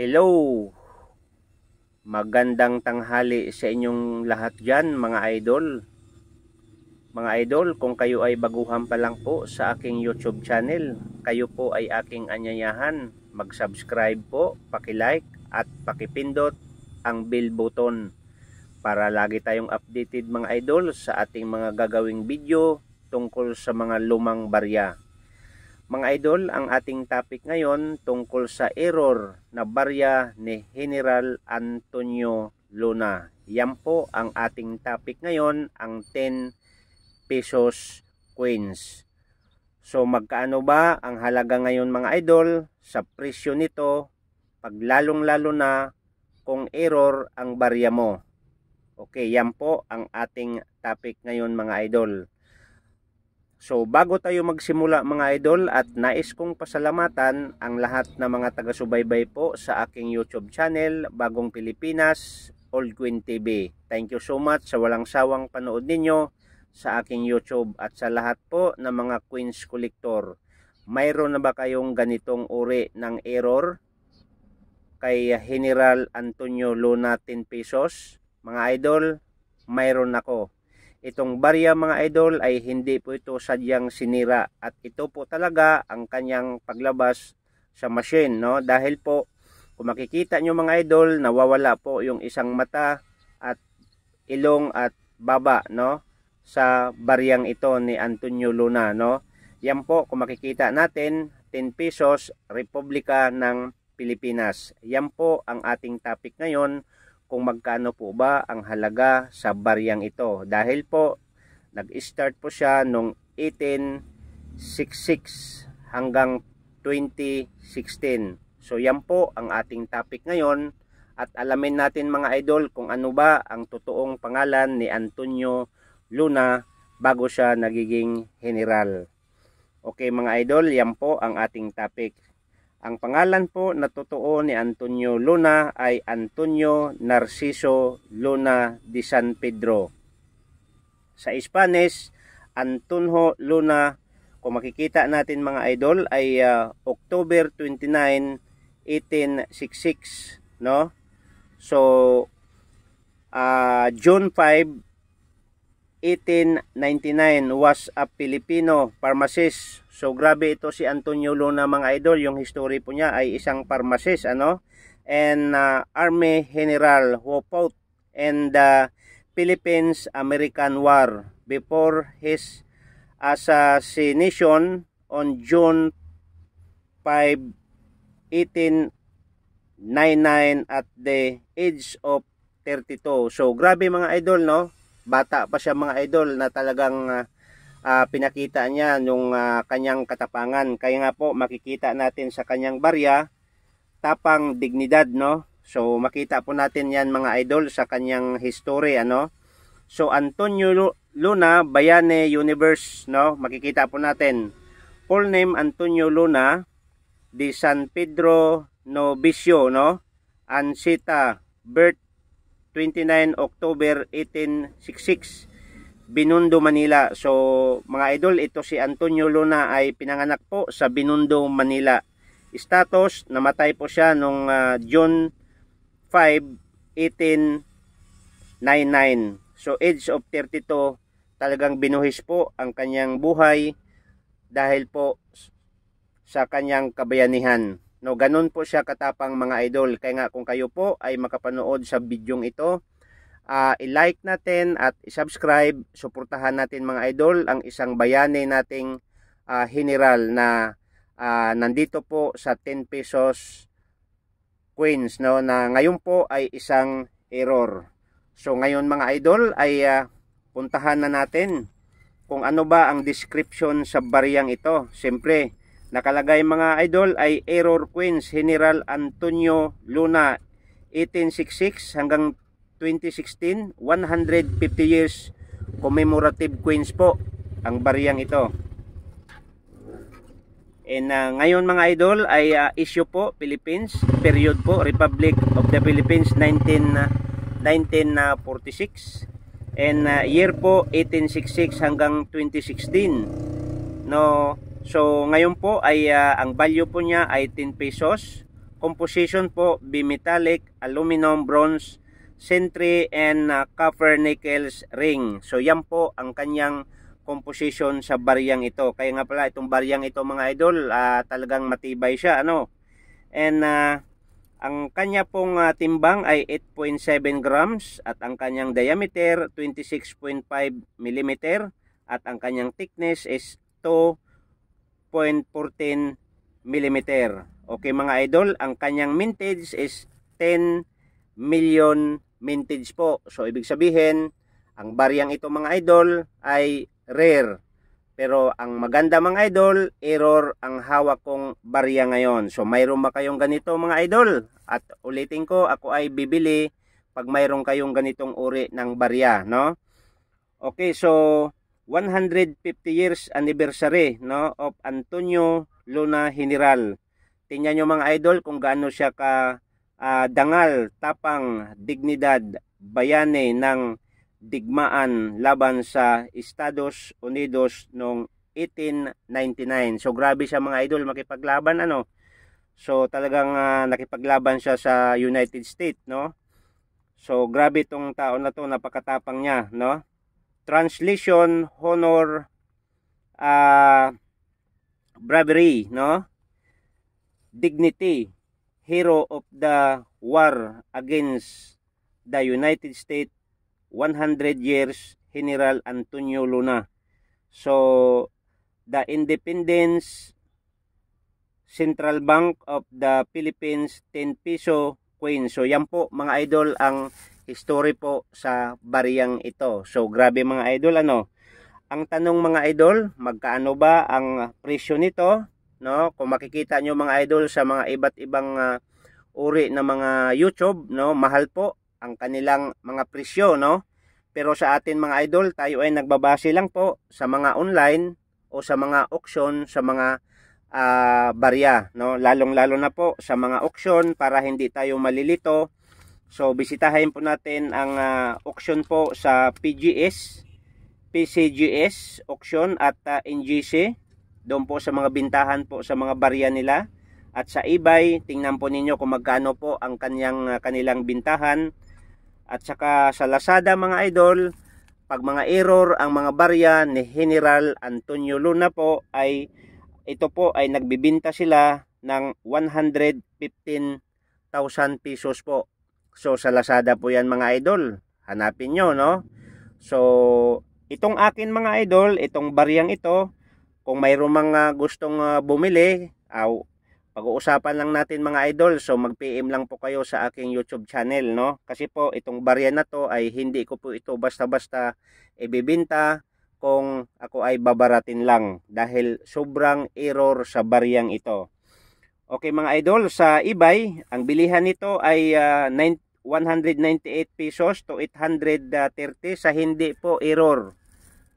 Hello! Magandang tanghali sa inyong lahat dyan mga idol. Mga idol, kung kayo ay baguhan pa lang po sa aking YouTube channel, kayo po ay aking anyayahan. Mag-subscribe po, paki-like at pakipindot ang bell button para lagi tayong updated mga idol sa ating mga gagawing video tungkol sa mga lumang barya. Mga idol, ang ating topic ngayon tungkol sa error na barya ni General Antonio Luna. Yan po ang ating topic ngayon, ang 10 pesos coins. So magkaano ba ang halaga ngayon mga idol sa presyo nito pag lalong-lalo na kung error ang barya mo? Okay, yan po ang ating topic ngayon mga idol. So bago tayo magsimula mga idol, at nais kong pasalamatan ang lahat na mga taga-subaybay po sa aking YouTube channel, Bagong Pilipinas, Old Queen TV. Thank you so much sa walang sawang panood ninyo sa aking YouTube at sa lahat po ng mga Queens Collector. Mayroon na ba kayong ganitong uri ng error kay General Antonio Luna 10 pesos? Mga idol, mayroon ako. Itong barya mga idol ay hindi po ito sadyang sinira at ito po talaga ang kanyang paglabas sa machine, no? Dahil po kung makikita nyo mga idol, nawawala po yung isang mata at ilong at baba, no? Sa baryang ito ni Antonio Luna, no? Yan po kung makikita natin, 10 pesos, Republika ng Pilipinas. Yan po ang ating topic ngayon, kung magkano po ba ang halaga sa baryang ito. Dahil po, nag-start po siya noong 1866 hanggang 2016. So yan po ang ating topic ngayon. At alamin natin mga idol kung ano ba ang totoong pangalan ni Antonio Luna bago siya nagiging general. Okay mga idol, yan po ang ating topic. Ang pangalan po na totoo ni Antonio Luna ay Antonio Narciso Luna de San Pedro. Sa Spanish, Antonio Luna, kung makikita natin mga idol, ay October 29, 1866, no? So, June 5, 1899 was a Filipino pharmacist. So grabe ito si Antonio Luna mga idol, yung history po niya ay isang pharmacist, ano? And Army General who fought in the Philippines-American War before his assassination on June 5, 1899 at the age of 32. So grabe mga idol, no? Bata pa siya mga idol na talagang pinakita niya nung kanyang katapangan. Kaya nga po makikita natin sa kanyang barya, tapang, dignidad, no? So makita po natin yan mga idol sa kanyang history, ano? So Antonio Luna, Bayane Universe, no? Makikita po natin. Full name Antonio Luna de San Pedro Novicio, no? Ansita, birth 29 October 1866, Binondo, Manila. So mga idol, ito si Antonio Luna ay pinanganak po sa Binondo, Manila. Status, namatay po siya noong June 5, 1899. So age of 32, talagang binuhis po ang kanyang buhay dahil po sa kanyang kabayanihan. No, ganun po siya katapang mga idol. Kaya nga kung kayo po ay makapanood sa bidyong ito, i-like natin at i-subscribe, suportahan natin mga idol ang isang bayani nating general na nandito po sa 10 pesos coins, no, na ngayon po ay isang error. So ngayon mga idol ay puntahan na natin kung ano ba ang description sa baryang ito. Siyempre, nakalagay mga idol ay error coins, General Antonio Luna 1866 hanggang 2016, 150 years commemorative coins po ang baryang ito. And ngayon mga idol ay issue po Philippines, period po Republic of the Philippines 1946, and year po 1866 hanggang 2016, no? So ngayon po ay ang value po niya ay 10 pesos. composition po, bimetallic, aluminum, bronze, sentry, and copper nickels ring. So yan po ang kanyang composition sa baryang ito. Kaya nga pala itong baryang ito mga idol, talagang matibay siya, ano. And ang kanya pong timbang ay 8.7 grams at ang kanyang diameter 26.5 mm at ang kanyang thickness is 2.14 mm. Okay mga idol, ang kanyang mintage is 10 million mintage po. So ibig sabihin, ang baryang ito mga idol ay rare. Pero ang maganda mga idol, error ang hawak kong barya ngayon. So mayroon ba kayong ganito mga idol? At ulitin ko, ako ay bibili pag mayroon kayong ganitong uri ng barya, no? Okay, so 150 years anniversary, no, of Antonio Luna General. Tingnan nyo mga idol kung gaano siya ka dangal, tapang, dignidad, bayani ng digmaan laban sa Estados Unidos noong 1899. So grabe siya mga idol makipaglaban, ano. So talagang nakipaglaban siya sa United States, no. So grabe tong tao na to, napakatapang niya, no. Translation, honor, bravery, no, dignity, hero of the war against the United States, 100 years, General Antonio Luna. So the Independence Central Bank of the Philippines, 10 peso coin. So yan po mga idol ang history po sa baryang ito. So grabe mga idol, ano. Ang tanong mga idol, magkaano ba ang presyo nito, no? Kung makikita nyo mga idol sa mga iba't ibang uri na mga YouTube, no, mahal po ang kanilang mga presyo, no. Pero sa atin mga idol, tayo ay nagbabase lang po sa mga online o sa mga auction, sa mga barya, no. Lalong-lalo na po sa mga auction para hindi tayo malilito. So bisitahin po natin ang auction po sa PGS, PCGS auction at NGC. Doon po sa mga bintahan po sa mga barya nila. At sa eBay, tingnan po ninyo kung magkano po ang kanilang bintahan. At saka sa Lazada mga idol, pag mga error ang mga barya ni General Antonio Luna po, ay ito po ay nagbibinta sila ng 115,000 pesos po. So sa Lazada po yan mga idol, hanapin nyo, no. So itong akin mga idol, itong baryang ito, kung mayroong mga gustong bumili, pag-uusapan lang natin mga idol. So mag-PM lang po kayo sa aking YouTube channel, no. Kasi po itong barya na to ay hindi ko po ito basta-basta ibibinta kung ako ay babaratin lang, dahil sobrang error sa baryang ito. Okay mga idol, sa eBay, ang bilihan nito ay 198 pesos to 830 sa hindi po error.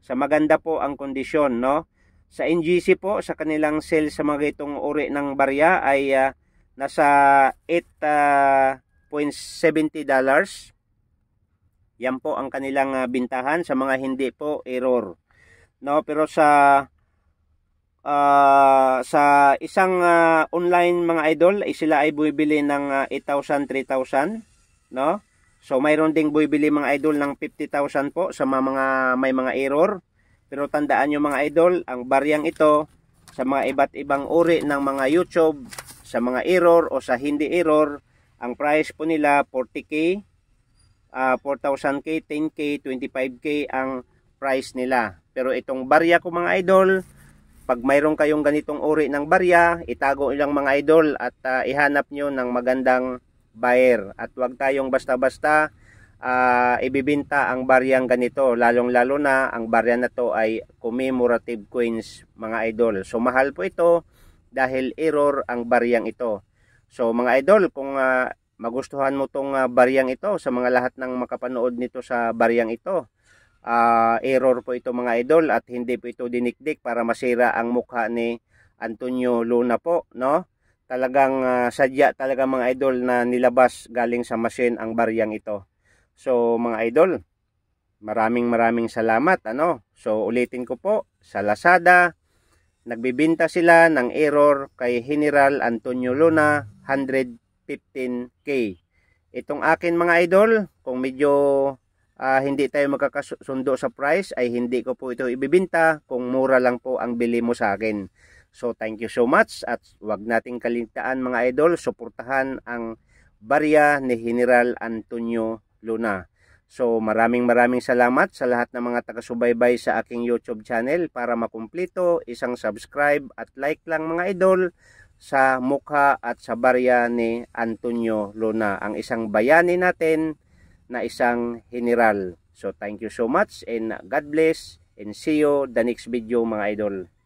Sa maganda po ang kondisyon, no. Sa NGC po, sa kanilang sale sa mga itong uri ng barya ay nasa $8.70. Yan po ang kanilang bintahan sa mga hindi po error, no. Pero sa isang online mga idol, sila ay bumibili ng 8,000, 3,000, no. So mayroon ding bumibili mga idol ng 50,000 po sa mga may mga error. Pero tandaan nyo mga idol, ang baryang ito sa mga iba't ibang uri ng mga YouTube, sa mga error o sa hindi error, ang price po nila 40k, 4,000k, 10k, 25k ang price nila. Pero itong barya ko mga idol, pag mayroon kayong ganitong uri ng barya, itago ilang mga idol at ihanap nyo ng magandang buyer. At huwag tayong basta-basta ibibinta ang baryang ganito, lalong-lalo na ang barya na to ay commemorative coins mga idol. So mahal po ito dahil error ang baryang ito. So mga idol, kung magustuhan mo tong baryang ito, sa mga lahat ng makapanood nito sa baryang ito, error po ito mga idol at hindi po ito dinikdik para masira ang mukha ni Antonio Luna po, no. Talagang sadya talaga mga idol na nilabas galing sa machine ang baryang ito. So mga idol, maraming salamat, ano. So ulitin ko po, sa Lazada nagbibinta sila ng error kay General Antonio Luna 115K. Itong akin mga idol, kung medyo hindi tayo magkakasundo sa price, ay hindi ko po ito ibibinta kung mura lang po ang bili mo sa akin. So thank you so much, at wag nating kaligtaan mga idol, suportahan ang barya ni General Antonio Luna. So maraming salamat sa lahat ng mga taga-subaybay sa aking YouTube channel. Para makumpleto, isang subscribe at like lang mga idol sa mukha at sa barya ni Antonio Luna, ang isang bayani natin na isang general. So thank you so much and God bless, and see you the next video mga idol.